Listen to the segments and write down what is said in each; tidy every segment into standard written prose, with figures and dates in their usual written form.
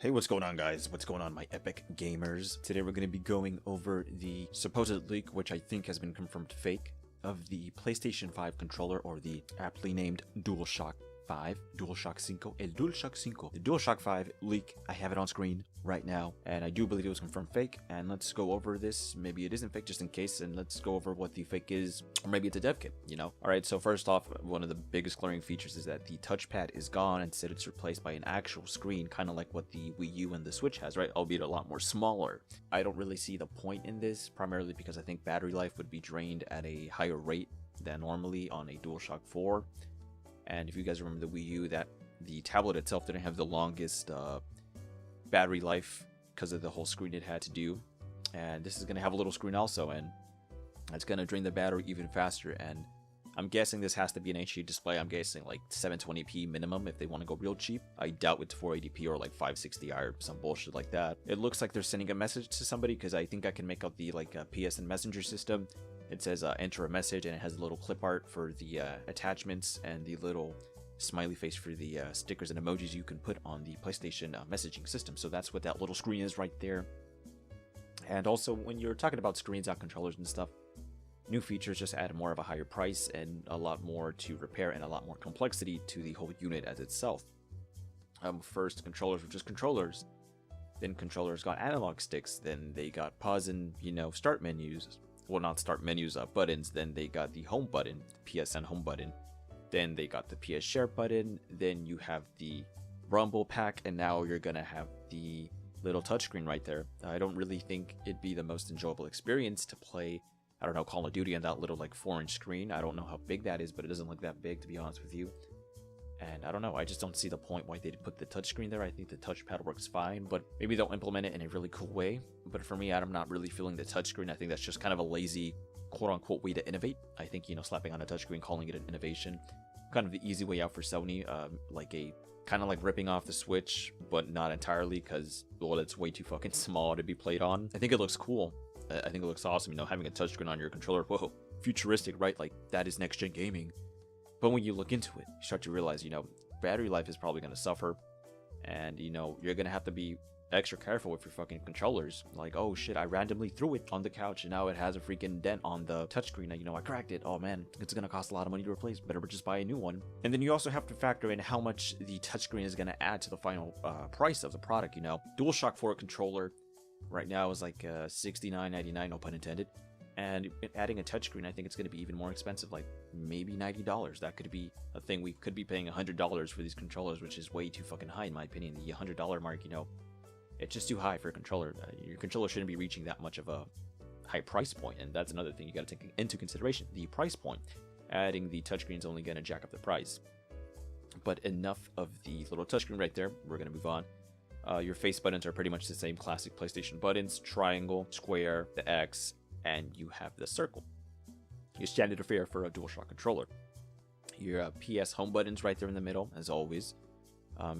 Hey, what's going on, guys? What's going on, my epic gamers? Today we're going to be going over the supposed leak, which I think has been confirmed fake, of the PlayStation 5 controller, or the aptly named Dualshock 5, Dualshock 5, el Dualshock 5. The Dualshock 5 leak, I have it on screen right now, and I do believe it was confirmed fake, and let's go over this. Maybe it isn't fake just in case, and let's go over what the fake is, or maybe it's a dev kit, you know? Alright, so first off, one of the biggest glaring features is that the touchpad is gone, instead it's replaced by an actual screen, kind of like what the Wii U and the Switch has, right? Albeit a lot more smaller. I don't really see the point in this, primarily because I think battery life would be drained at a higher rate than normally on a DualShock 4. And if you guys remember the Wii U, that the tablet itself didn't have the longest battery life because of the whole screen it had to do. And this is going to have a little screen also, and it's going to drain the battery even faster. And I'm guessing this has to be an HD display. I'm guessing like 720p minimum if they want to go real cheap. I doubt it's 480p or like 560i or some bullshit like that. It looks like they're sending a message to somebody, because I think I can make out the PSN messenger system. It says enter a message, and it has a little clip art for the attachments and the little smiley face for the stickers and emojis you can put on the PlayStation messaging system. So that's what that little screen is right there. And also, when you're talking about screens on controllers and stuff, new features just add more of a higher price and a lot more to repair and a lot more complexity to the whole unit as itself. First, controllers were just controllers. Then controllers got analog sticks. Then they got pause and, start menus. Well, not start menus, buttons. Then they got the home button, PSN home button. Then they got the PS Share button. Then you have the Rumble pack, and now you're gonna have the little touchscreen right there. I don't really think it'd be the most enjoyable experience to play, I don't know, Call of Duty on that little 4-inch screen. I don't know how big that is, but it doesn't look that big, to be honest with you. And I don't know, I just don't see the point why they put the touchscreen there. I think the touchpad works fine, but maybe they'll implement it in a really cool way. But for me, I'm not really feeling the touchscreen. I think that's just kind of a lazy, quote-unquote, way to innovate. I think, slapping on a touchscreen, calling it an innovation, kind of the easy way out for Sony, kind of like ripping off the Switch, but not entirely, because, well, it's way too fucking small to be played on. I think it looks cool. I think it looks awesome, having a touchscreen on your controller. Whoa, futuristic, right? Like, that is next-gen gaming. But when you look into it, you start to realize, battery life is probably going to suffer. And, you're going to have to be extra careful with your fucking controllers. Like, oh shit, I randomly threw it on the couch and now it has a freaking dent on the touchscreen. I cracked it. Oh man, it's going to cost a lot of money to replace. Better just buy a new one. And then you also have to factor in how much the touchscreen is going to add to the final price of the product, DualShock 4 controller right now is like $69.99, no pun intended. And adding a touchscreen, I think it's going to be even more expensive, like maybe $90. That could be a thing. We could be paying $100 for these controllers, which is way too fucking high in my opinion. The $100 mark, it's just too high for a controller. Your controller shouldn't be reaching that much of a high price point, and that's another thing you got to take into consideration, the price point. Adding the touchscreen is only going to jack up the price. But enough of the little touchscreen right there. We're going to move on. Your face buttons are pretty much the same classic PlayStation buttons: triangle, square, the X, and you have the circle. Your standard affair for a DualShock controller. Your PS home buttons right there in the middle, as always.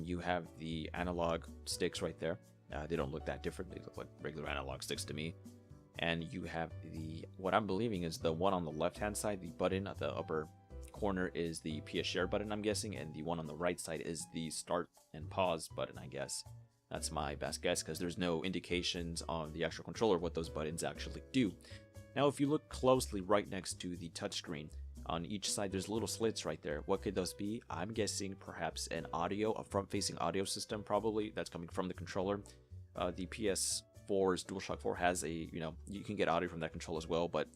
You have the analog sticks right there. They don't look that different. They look like regular analog sticks to me. And you have what I'm believing is the one on the left-hand side, the button at the upper corner is the PS Share button, I'm guessing, and the one on the right side is the start and pause button, I guess. That's my best guess, because there's no indications on the actual controller what those buttons actually do. Now, if you look closely right next to the touchscreen, on each side there's little slits right there. What could those be? I'm guessing perhaps a front-facing audio system, probably, that's coming from the controller. The PS4's DualShock 4 has you can get audio from that controller as well, but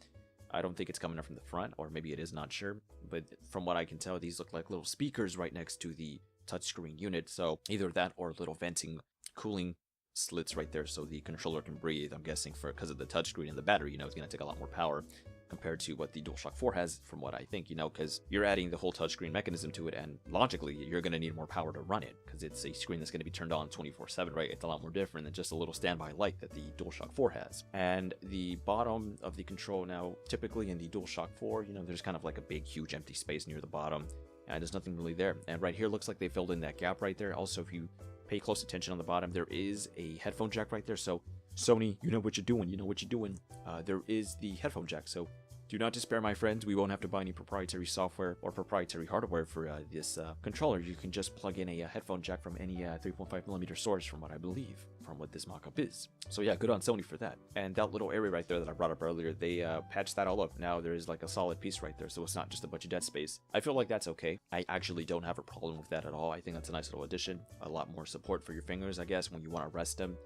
I don't think it's coming up from the front, or maybe it is, not sure. But from what I can tell, these look like little speakers right next to the touchscreen unit, so either that or little venting, cooling slits right there so the controller can breathe. I'm guessing because of the touchscreen and the battery, it's going to take a lot more power compared to what the DualShock 4 has, from what I think, because you're adding the whole touchscreen mechanism to it, and logically you're going to need more power to run it, because it's a screen that's going to be turned on 24/7, right? It's a lot more different than just a little standby light that the DualShock 4 has. And the bottom of the control now, typically in the DualShock 4, there's kind of like a big, huge empty space near the bottom, and there's nothing really there. And right here looks like they filled in that gap right there. Also, if you pay close attention on the bottom, there is a headphone jack right there. So Sony, you know what you're doing. There is the headphone jack. So Do not despair, my friends. We won't have to buy any proprietary software or proprietary hardware for this controller. You can just plug in a headphone jack from any 3.5mm source, from what I believe, from what this mockup is. So yeah, good on Sony for that. And that little area right there that I brought up earlier, they patched that all up. Now there is like a solid piece right there, so it's not just a bunch of dead space. I feel like that's okay. I actually don't have a problem with that at all. I think that's a nice little addition. A lot more support for your fingers, I guess, when you want to rest them.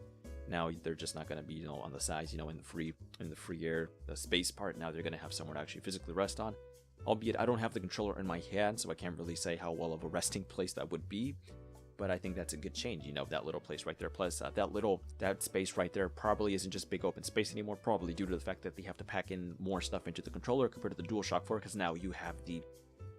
Now they're just not going to be, you know, on the sides, you know, in the free air, the space part. Now they're going to have somewhere to actually physically rest on. Albeit I don't have the controller in my hand, so I can't really say how well of a resting place that would be. But I think that's a good change, you know, that little place right there. Plus, that space right there probably isn't just big open space anymore, probably due to the fact that they have to pack in more stuff into the controller compared to the Dualshock 4, because now you have the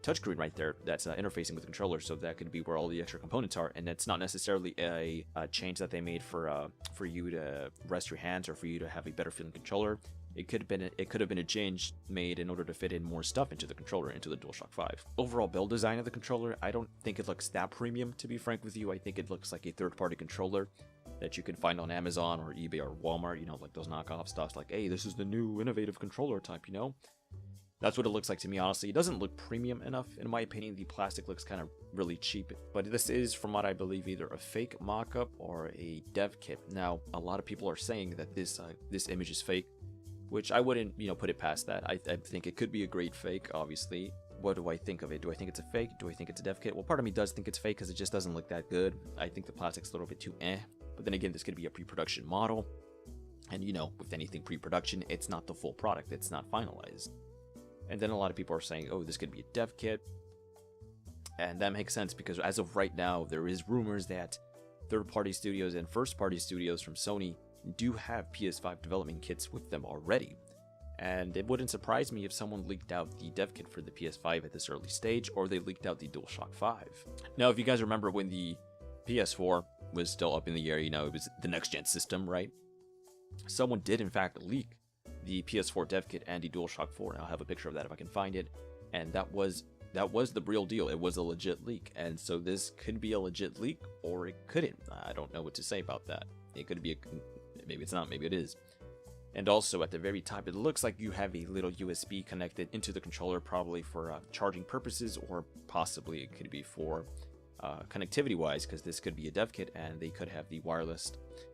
touchscreen right there that's interfacing with the controller, so that could be where all the extra components are. And it's not necessarily a change that they made for you to rest your hands or for you to have a better feeling controller. It could have been a change made in order to fit in more stuff into the controller, into the Dualshock 5. Overall build design of the controller, I don't think it looks that premium, to be frank with you. I think it looks like a third-party controller that you can find on Amazon or eBay or Walmart, you know, like those knockoff stuffs, like, hey, this is the new innovative controller type, you know? That's what it looks like to me, honestly. It doesn't look premium enough. In my opinion, the plastic looks kind of really cheap. But this is, from what I believe, either a fake mock-up or a dev kit. Now, a lot of people are saying that this image is fake, which I wouldn't, you know, put it past that. I think it could be a great fake, obviously. What do I think of it? Do I think it's a fake? Do I think it's a dev kit? Well, part of me does think it's fake because it just doesn't look that good. I think the plastic's a little bit too eh. But then again, this could be a pre-production model. And, you know, with anything pre-production, it's not the full product. It's not finalized. And then a lot of people are saying, oh, this could be a dev kit. And that makes sense because as of right now, there is rumors that third-party studios and first-party studios from Sony do have PS5 development kits with them already. And it wouldn't surprise me if someone leaked out the dev kit for the PS5 at this early stage, or they leaked out the DualShock 5. Now, if you guys remember when the PS4 was still up in the air, you know, it was the next-gen system, right? Someone did, in fact, leak the PS4 dev kit and the DualShock 4, and I'll have a picture of that if I can find it. And that was the real deal. It was a legit leak, and so this could be a legit leak, or it couldn't. I don't know what to say about that. It could be maybe it's not, maybe it is. And also at the very top, it looks like you have a little USB connected into the controller, probably for charging purposes, or possibly it could be for connectivity wise, because this could be a dev kit and they could have the wireless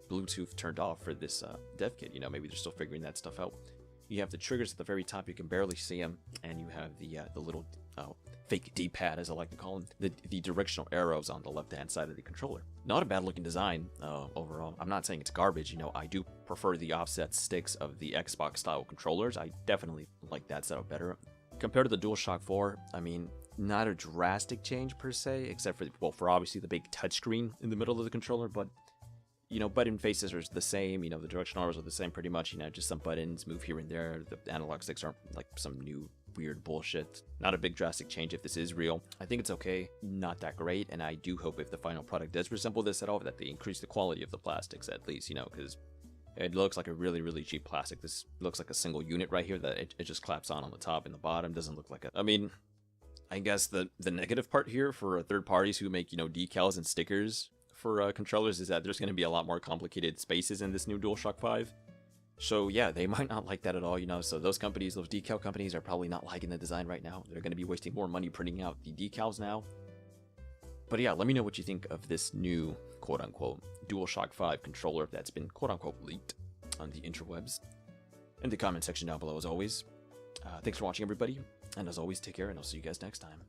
Bluetooth turned off for this dev kit. You know, maybe they're still figuring that stuff out. You have the triggers at the very top, you can barely see them, and you have the little fake D-pad, as I like to call them, the directional arrows on the left-hand side of the controller. Not a bad-looking design overall. I'm not saying it's garbage. You know, I do prefer the offset sticks of the Xbox-style controllers. I definitely like that setup better. Compared to the DualShock 4, I mean, not a drastic change per se, except for, well, for obviously the big touchscreen in the middle of the controller, but you know, button faces are the same, you know, the directional arrows are the same pretty much, you know, just some buttons move here and there. The analog sticks aren't like some new weird bullshit. Not a big drastic change if this is real. I think it's okay, not that great, and I do hope if the final product does resemble this at all, that they increase the quality of the plastics at least, you know, because it looks like a really, really cheap plastic. This looks like a single unit right here that it just claps on the top and the bottom. Doesn't look like a, I mean, I guess the negative part here for third parties who make, you know, decals and stickers for controllers is that there's going to be a lot more complicated spaces in this new DualShock 5. So yeah, they might not like that at all, you know, so those companies, those decal companies are probably not liking the design right now. They're going to be wasting more money printing out the decals now. But yeah, let me know what you think of this new, quote-unquote, DualShock 5 controller that's been, quote-unquote, leaked on the interwebs. In the comment section down below, as always. Thanks for watching, everybody, and as always, take care, and I'll see you guys next time.